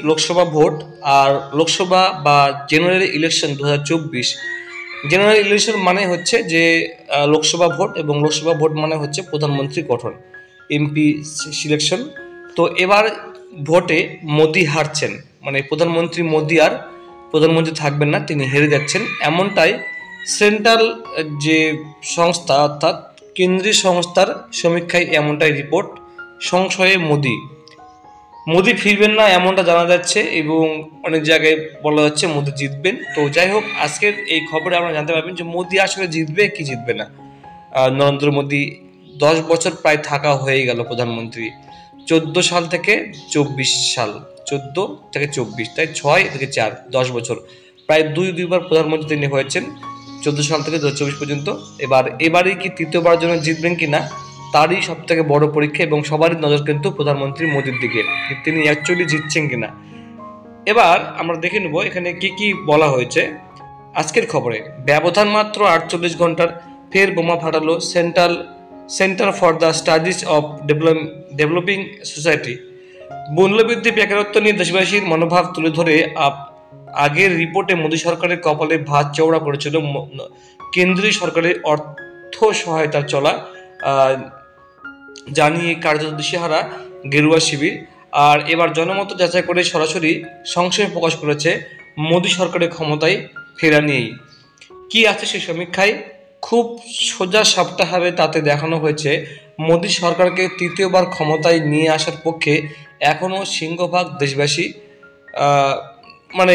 Lok Sabha vote আর লোকসভা বা general election 2024। General election মানে হচ্ছে যে লোকসভা ভোট, এবং লোকসভা ভোট মানে হচ্ছে প্রধানমন্ত্রী গঠন, এমপি সিলেকশন। তো এবার ভোটে মোদি হারছেন, মানে প্রধানমন্ত্রী মোদি আর প্রধানমন্ত্রী থাকবেন না, তিনি হেরে যাচ্ছেন, এমনটাই সেন্ট্রাল যে সংস্থা অর্থাৎ কেন্দ্রীয় সংস্থার সমীক্ষায় এমনটাই রিপোর্ট। সংশয়ে মোদি ফিরবেন না এমনটা জানা যাচ্ছে, এবং অনেক জায়গায় বলা যাচ্ছে মোদি জিতবেন। তো যাই হোক, আজকের এই খবরে আমরা জানতে পারবেন যে মোদি আসলে জিতবে কি জিতবে না। নরেন্দ্র মোদি 10 বছর প্রায় থাকা হয়ে গেল প্রধানমন্ত্রী, 14 সাল থেকে 24 সাল, 14 থেকে 24, তাই 6 থেকে 4, 10 বছর, প্রায় দুইবার প্রধানমন্ত্রী তিনি হয়েছেন, 14 সাল থেকে 2024 পর্যন্ত। এবারই কি তৃতীয়বার জন্য জিতবেন কিনা তারই সব থেকে বড় পরীক্ষা, এবং সবারই নজর কিন্তু প্রধানমন্ত্রী মোদির দিকে, তিনি অ্যাকচুয়ালি জিতছেন কিনা। এবার আমরা দেখে নেব এখানে কি কি বলা হয়েছে আজকের খবরে। ব্যবধান মাত্র 48 ঘন্টার, ফের বোমা ফাটালো centre for the studies of developing society. মূল্যবৃদ্ধি, বেকারত্ব নিয়ে দেশবাসীর মনোভাব তুলে ধরে আগের রিপোর্টে মোদী সরকারের কপালে ভাঁজ চওড়া করেছিল কেন্দ্রীয় সরকারের অর্থ সহায়তার চলা, জানিয়ে কার্যত দিশেহারা গেরুয়া শিবির। আর এবার জনমত যাচাই করে সরাসরি সংশয় প্রকাশ করেছে মোদী সরকারের ক্ষমতায় ফেরা নিয়েই। কি আছে সেই সমীক্ষায়? খুব সোজা সাপটাভাবে তাতে দেখানো হয়েছে মোদী সরকারকে তৃতীয়বার ক্ষমতায় নিয়ে আসার পক্ষে এখনও সিংহভাগ দেশবাসী মানে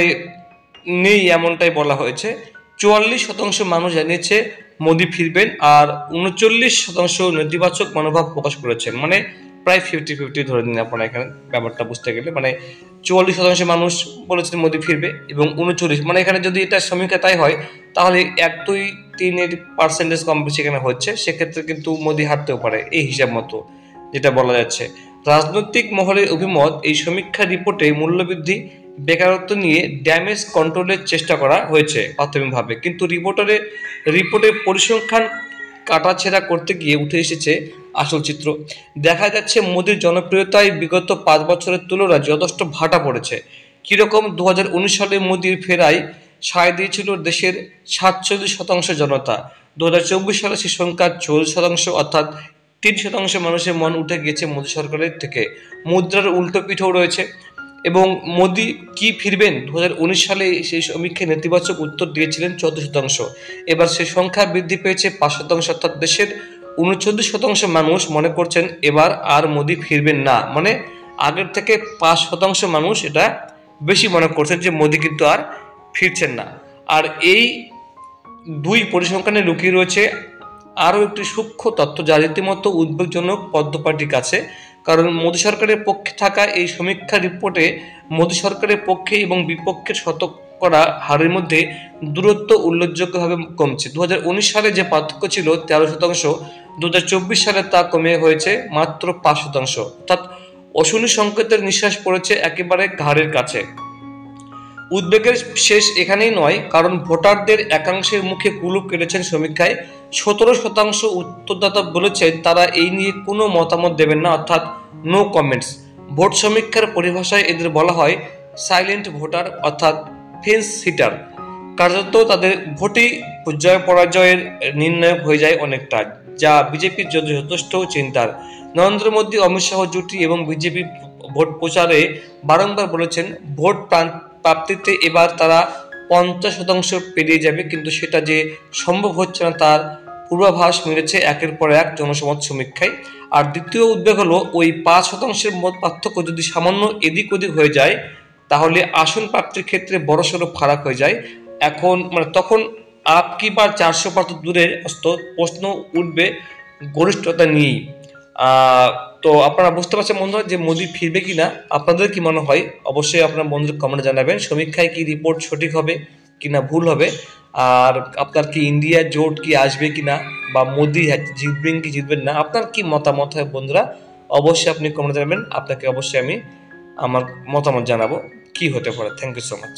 নেই, এমনটাই বলা হয়েছে। 44% মানুষ জানিয়েছে মোদি ফিরবেন, আর 39% নেতিবাচক মনোভাব প্রকাশ করেছেন, মানে প্রায় 50-50 ধরে নিন আপনারা এখানে ব্যাপারটা বুঝতে গেলে। মানে 44% মানুষ বলেছেন মোদি ফিরবে, এবং 39, মানে এখানে যদি এটা সমীক্ষা তাই হয় তাহলে 1-2-3% কম বেশি এখানে হচ্ছে, সেক্ষেত্রে কিন্তু মোদি হারতেও পারে এই হিসাব মতো যেটা বলা যাচ্ছে। রাজনৈতিক মহলের অভিমত, এই সমীক্ষা রিপোর্টে মূল্যবৃদ্ধি, বেকারত্ব নিয়ে ড্যামেজ কন্ট্রোলের চেষ্টা করা হয়েছে প্রাথমিকভাবে, কিন্তু রিপোর্টের পরিসংখ্যান কাটাছেঁড়া করতে গিয়ে উঠে এসেছে আসল চিত্র। দেখা যাচ্ছে মোদির জনপ্রিয়তায় বিগত 5 বছরের তুলনায় যথেষ্ট ভাটা পড়েছে। কিরকম? 2019 সালে মোদির ফেরায় সায় দিয়েছিল দেশের 47% জনতা। 2024 সালে সে সংখ্যা 40%, অর্থাৎ 3% মানুষের মন উঠে গিয়েছে মোদী সরকারের থেকে। মুদ্রার উল্টো পিঠেও রয়েছে। এবং মোদি কি ফিরবেন? 2019 সালে সেই সমীক্ষায় নেতিবাচক উত্তর দিয়েছিলেন 14%, এবার সে সংখ্যা বৃদ্ধি পেয়েছে 5%, অর্থাৎ দেশের 39% মানুষ মনে করছেন এবার আর মোদি ফিরবেন না। মানে আগের থেকে 5% মানুষ এটা বেশি মনে করছেন যে মোদি কিন্তু আর ফিরছেন না। আর এই দুই পরিসংখ্যানে লুকিয়ে রয়েছে আরও একটি সূক্ষ্ম তথ্য, যা রীতিমতো উদ্বেগজনক পদ্ম পার্টির কাছে। কারণ মোদী সরকারের পক্ষে থাকা এই সমীক্ষা রিপোর্টে মোদী সরকারের পক্ষে এবং বিপক্ষের শতকরা হারের মধ্যে দূরত্ব উল্লেখযোগ্যভাবে কমছে। 2019 সালে যে পার্থক্য ছিল 13%, 2024 সালে তা কমে হয়েছে মাত্র 5%, অর্থাৎ অশনি সংকেতের নিঃশ্বাস পড়েছে একেবারে ঘাড়ের কাছে। উদ্বেগের শেষ এখানেই নয়, কারণ ভোটারদের একাংশের মুখে কুলুপ কেটেছেন সমীক্ষায়। 17% উত্তরদাতা বলেছেন তারা এই নিয়ে কোনো মতামত দেবেন না, অর্থাৎ নো কমেন্টস। ভোট সমীক্ষার পরিভাষায় এদের বলা হয় সাইলেন্ট ভোটার, অর্থাৎ ফেন্স সিটার। কার্যত তাদের ভোটেই জয় পরাজয়ের নির্ণায়ক হয়ে যায় অনেকটা, যা বিজেপির জন্য যথেষ্ট চিন্তার। নরেন্দ্র মোদী, অমিত শাহ জুটি এবং বিজেপি ভোট প্রচারে বারংবার বলেছেন ভোট প্রাপ্তিতে এবার তারা 50% পেরিয়ে যাবে, কিন্তু সেটা যে সম্ভব হচ্ছে না তার পূর্বাভাস মিলেছে একের পর এক জনসমত সমীক্ষায়। আর দ্বিতীয় উদ্বেগ হলো ওই 5%-এর মত পার্থক্য যদি সামান্য এদিক ওদিক হয়ে যায় তাহলে আসন প্রাপ্তির ক্ষেত্রে বড়সড় ফারাক হয়ে যায়। এখন মানে তখন আপ কি বা 400 পার দূরের প্রশ্ন উঠবে গরিষ্ঠতা নিয়েই। তো আপনারা বুঝতে পারছেন বন্ধুরা যে মোদি ফিরবে কিনা, আপনাদের কি মনে হয় অবশ্যই আপনার বন্ধুদের কমেন্টে জানাবেন। সমীক্ষায় কি রিপোর্ট সঠিক হবে কিনা ভুল হবে, আর আপনার কি ইন্ডিয়া জোট কি আসবে কিনা, বা মোদি জিতবেন কি জিতবেন না, আপনার কি মতামত হয় বন্ধুরা অবশ্যই আপনি কমেন্টে জানাবেন। আপনাকে অবশ্যই আমি আমার মতামত জানাবো কি হতে পারে। Thank you so much.